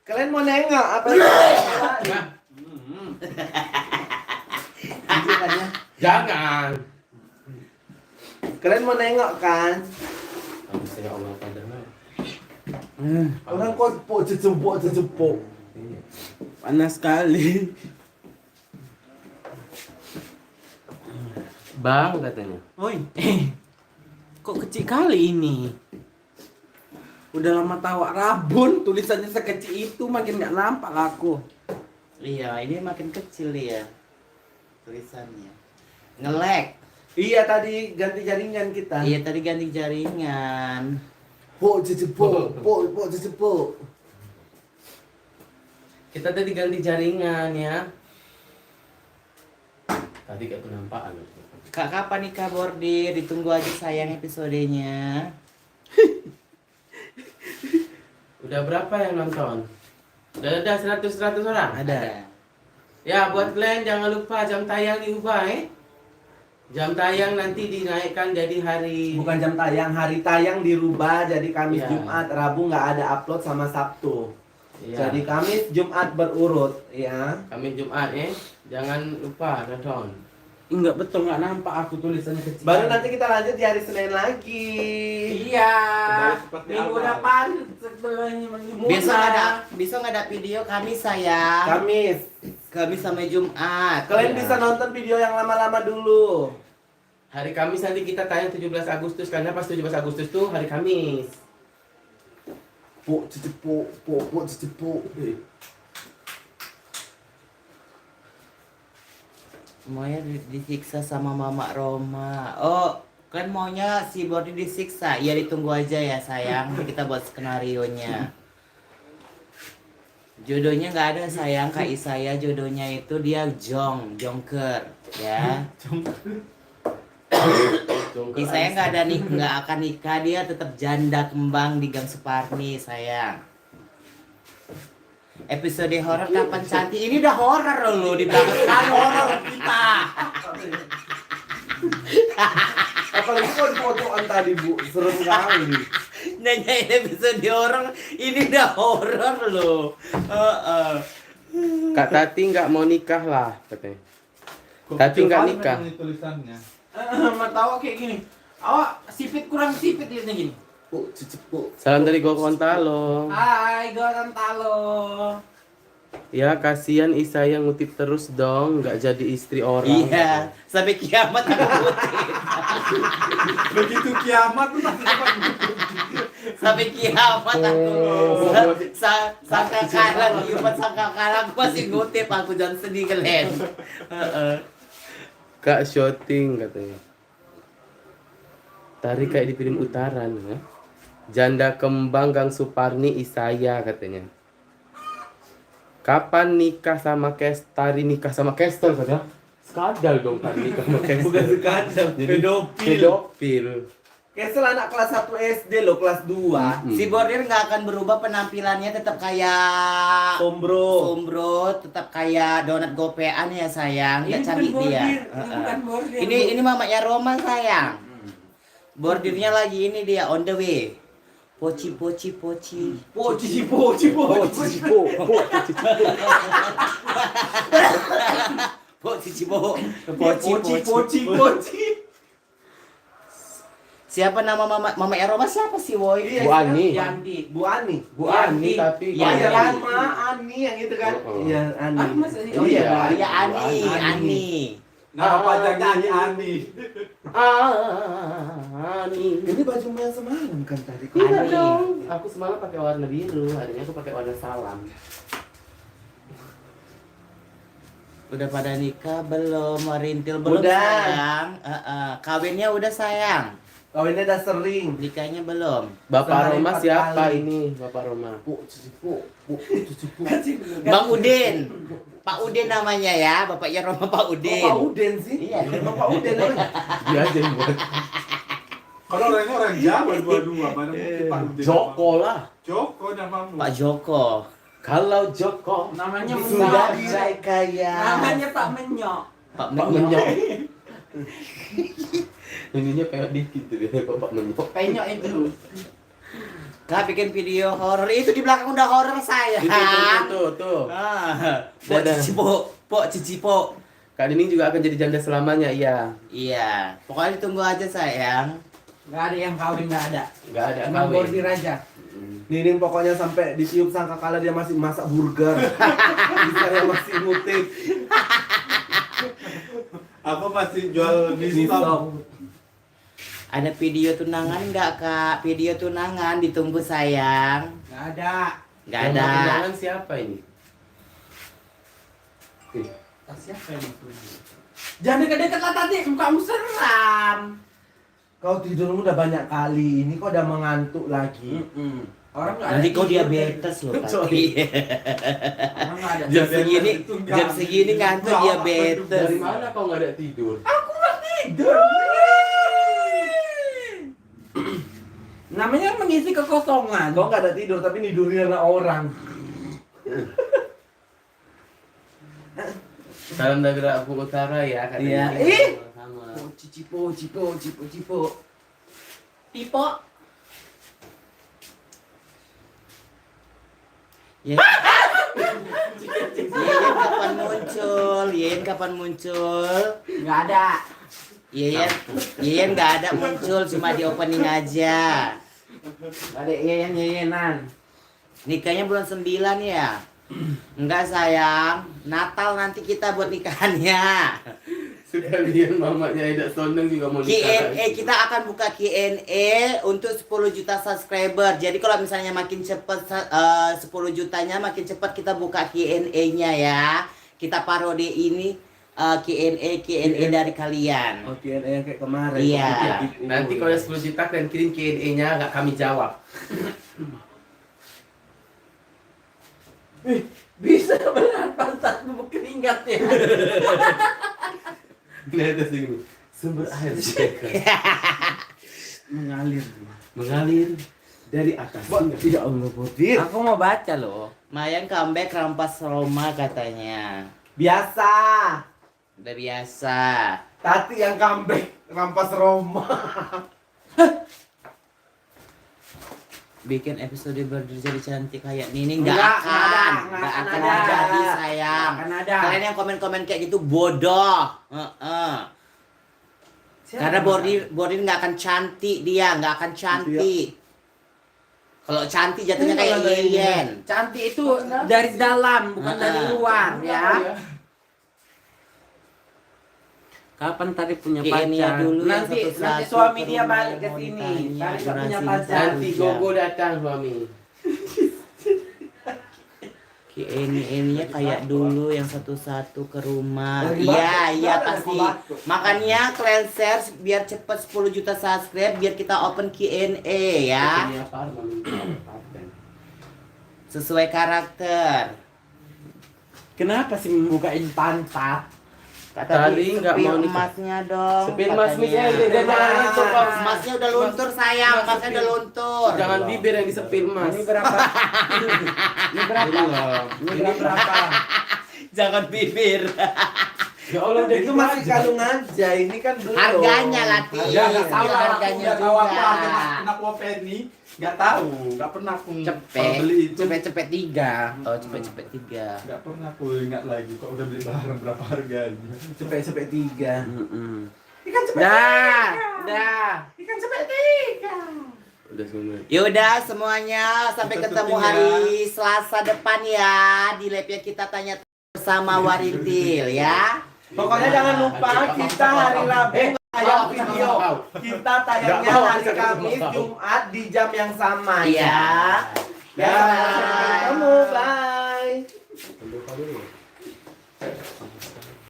Kalian mau nengok apa sih? Jangan. Kalian mau nengok kan? Tapi saya Allah padahal. Orang kok cepuk. Panas sekali. Bang katanya. Woi, kok kecil kali ini? Udah lama tahu Rabun, tulisannya sekecil itu makin nggak nampak aku. Iya, ini makin kecil ya tulisannya. Nge-lag. Iya tadi ganti jaringan kita. Iya, tadi ganti jaringan. Cepuk. Kita tadi ganti jaringan ya. Tadi gak penampakan. Kak, kapan nikah bordir? Ditunggu aja sayang episodenya. Udah berapa yang nonton? Udah ada 100 orang? Ada. Ya buat kalian jangan lupa jam tayang diubah Jam tayang nanti dinaikkan jadi hari. Bukan jam tayang, hari tayang dirubah jadi Kamis, Iya. Jumat, Rabu nggak ada upload sama Sabtu. Iya. Jadi Kamis, Jumat berurut, ya. Kamis Jumat jangan lupa nonton. Enggak betul, nggak nampak aku tulisannya kecil. Baru nanti kita lanjut di hari Senin lagi. Iya. Seperti Minggu awal. depan sebelahnya minggu Besok ada video kami sayang. Kamis. Kami sampai Jumat. Kalian Iya. bisa nonton video yang lama-lama dulu. Hari Kamis nanti kita tayang 17 Agustus karena pas 17 Agustus tuh hari Kamis. Cepuk. Maunya disiksa sama Mama Roma. Oh, kan maunya si Bordi disiksa. Ya ditunggu aja ya sayang. Kita buat skenarionya. Jodohnya nggak ada sayang, Kak Isaya. Jodohnya itu dia jongker, ya. Isaya nggak akan nikah, dia tetap janda kembang di Gang Suparni sayang. Episode horor kapan cantik? Ini udah horor loh di belakang sekali horor kita. Apalagi foto-fotoan tadi, Bu. Serem kali. Nanyain episode horor, ini udah horor loh. Kak Tati nggak mau nikah lah katanya. Tati nggak nikah. Tulisannya. Tahu kayak gini. Awak sipit kurang sipit lihatnya gini. Cepuk. Salam dari Gorontalo. Hai, Gorontalo. Ya kasihan Isaya ngutip terus dong, nggak jadi istri orang. Iya, sampai kiamat aku ngutip. Begitu kiamat tuh pasti dapat. Sampai kiamat aku. Sangka kalah, kiamat sangka kalah aku masih ngutip, aku jangan sedih kalian. Kak syuting katanya. Tari kayak di film Utaran ya. Janda kembang Gang Suparni Isaya katanya. Kapan nikah sama Tari nikah sama Kestel katanya? Skandal dong Tari nikah sama Kestel. Bukan sekadar, Pedofil. Kesel anak kelas 1 SD loh, kelas 2. Si Bordir nggak akan berubah penampilannya, tetap kayak sombro, tetap kayak donat gopean ya sayang, nggak cantik dia. Ini mamanya Roma sayang. Bordirnya lagi ini dia on the way. Poci. Siapa nama mama Roma siapa sih woi? Bu Ani. Yandi. Bu Ani. Bu Ani tapi Oh iya, Ani. Ani yang itu kan. Oh. Iya, Ani. Ah, masa iya? Oh iya, Iya. Ya Ani. Nama panjangnya Ani. Ani. Ini bajumu yang semalam kan tadi. Iya Ani. dong. Aku semalam pakai warna biru, hari ini aku pakai warna salam. Udah pada nikah belum? Merintil belum Udah. sayang? Kawinnya udah sayang. Kawinnya udah sering. Nikahnya belum. Bapak Sehari Roma 4 siapa kali. ini? Bapak Roma. Bang Udin. Pak Udin namanya ya, bapaknya Roma Pak Udin. Pak Uden sih. Iya. Pak Uden namanya. Dia aja yang buat. Kalau orangnya orang Jawa dua-dua, mana mungkin Pak Udin. Joko lah. Joko namamu. Pak Joko. Kalau Joko Namanya Sudah Menyok. dirai kaya. Namanya Pak Menyok. Pak Pak Menyok. Menyok. Ininya kayak dikit tuh dia Pak Menyok. Penyok itu. Kak bikin video horor itu di belakang udah horor saya. Tuh. Pok Cicipo. Kak Nining juga akan jadi janda selamanya, iya. Iya, pokoknya ditunggu aja sayang. Nggak ada yang kawin, nggak ada. Nggak ada Emang kawin. bordir aja. Nining pokoknya sampai ditiup sangkakala dia masih masak burger. Bisa yang masih ngutip. Apa masih jual mie stop? Ada video tunangan nggak kak? Video tunangan ditunggu sayang. Nggak ada. Nggak Yang ada. mau tunangan siapa ini? Siapa yang mau tunangan? Jangan dekat-dekat lah tadi, mukamu seram. Kau tidurmu udah banyak kali, ini kau udah mengantuk lagi. Orang nggak ada. Nanti kau tidur. diabetes loh kak. Sorry. Orang nggak ada. Jam segini ngantuk diabetes. Dari mana kau nggak ada tidur? Tidur. Namanya mengisi kekosongan. Kau nggak ada tidur tapi nidurin anak orang. Salam dari Aku Utara ya, Kak Iya. Nining. Sama. Oh, cipo. Tipo. Ya. Yeyen kapan muncul? Nggak ada. Yeyen nggak ada muncul, cuma di opening aja. Nggak ada yeyenan. Nikahnya bulan 9 ya? Enggak sayang, Natal nanti kita buat nikahannya. Sekalian mamanya Eda Sondeng juga mau nikah. Q&A, kita akan buka Q&A untuk 10 juta subscriber. Jadi kalau misalnya makin cepat 10 jutanya makin cepat kita buka Q&A-nya ya. Kita parodi ini Q&A dari kalian. Oh, Q&A yang kayak kemarin. Iya. Nanti kalau 10 juta kalian kirim Q&A-nya nggak kami jawab. Bisa benar pantatmu berkeringat ya. Ini ada segini. Sumber air mengalir dari atas. Ya Allah, Bodir. Aku mau baca loh. Mayang comeback rampas Roma katanya. Biasa. Udah biasa. Tati yang comeback rampas Roma. Bikin episode berdiri cantik kayak Nining Nggak nggak akan akan ada. jadi sayang. Nggak akan ada. Kalian yang komen-komen kayak gitu bodoh. Karena Bordin nggak akan cantik dia, nggak akan cantik. Kalau cantik jatuhnya kayak Yeyen. Cantik itu dari dalam, bukan dari luar ya. Kapan tadi punya Q&A pacar? dulu yang Nanti satu-satu suami ke dia rumah balik ke yang mau sini. ditanya, Tadi nggak punya durasi pacar. Nanti Gogo datang suami. Q&A-nya kayak dulu yang satu-satu ke rumah. Dari Iya, batuk, iya dari pasti. batuk. Makanya kalian share biar cepet 10 juta subscribe biar kita open Q&A ya. Ini apa? Sesuai karakter. Kenapa sih membukain pantat? Tadi nggak mau Sepil nikah. emasnya dong. Sepil emasnya, katanya. dia jangan luntur, Pak. Emasnya udah luntur sayang, emasnya udah luntur. Jangan bibir yang disepil mas. Ini berapa? Ini berapa? Ini berapa? Jangan bibir. Ya Allah, udah Itu masih kalung aja, ini kan belum. Harganya lah, Ti. Ya nggak tahu lah, aku Harganya nggak tahu apa harga juga. kena Penny, nggak tahu, nggak pernah aku Cepet, beli itu, Cepet-cepet 3. Oh, cepet-cepet 3. nggak pernah aku ingat lagi kok udah beli barang berapa harganya. Cepet-cepet 3. Ikan cepet. Dah. Ikan cepet 3. Udah semua. Yaudah semuanya sampai Kita ketemu syuting ya. hari Selasa depan ya di labnya kita tanya bersama Warintil ya. Pokoknya jangan lupa kita hari Rabu tayang video. Kita tayangnya hari Kamis, Jumat di jam yang sama Iya. ya. Ya.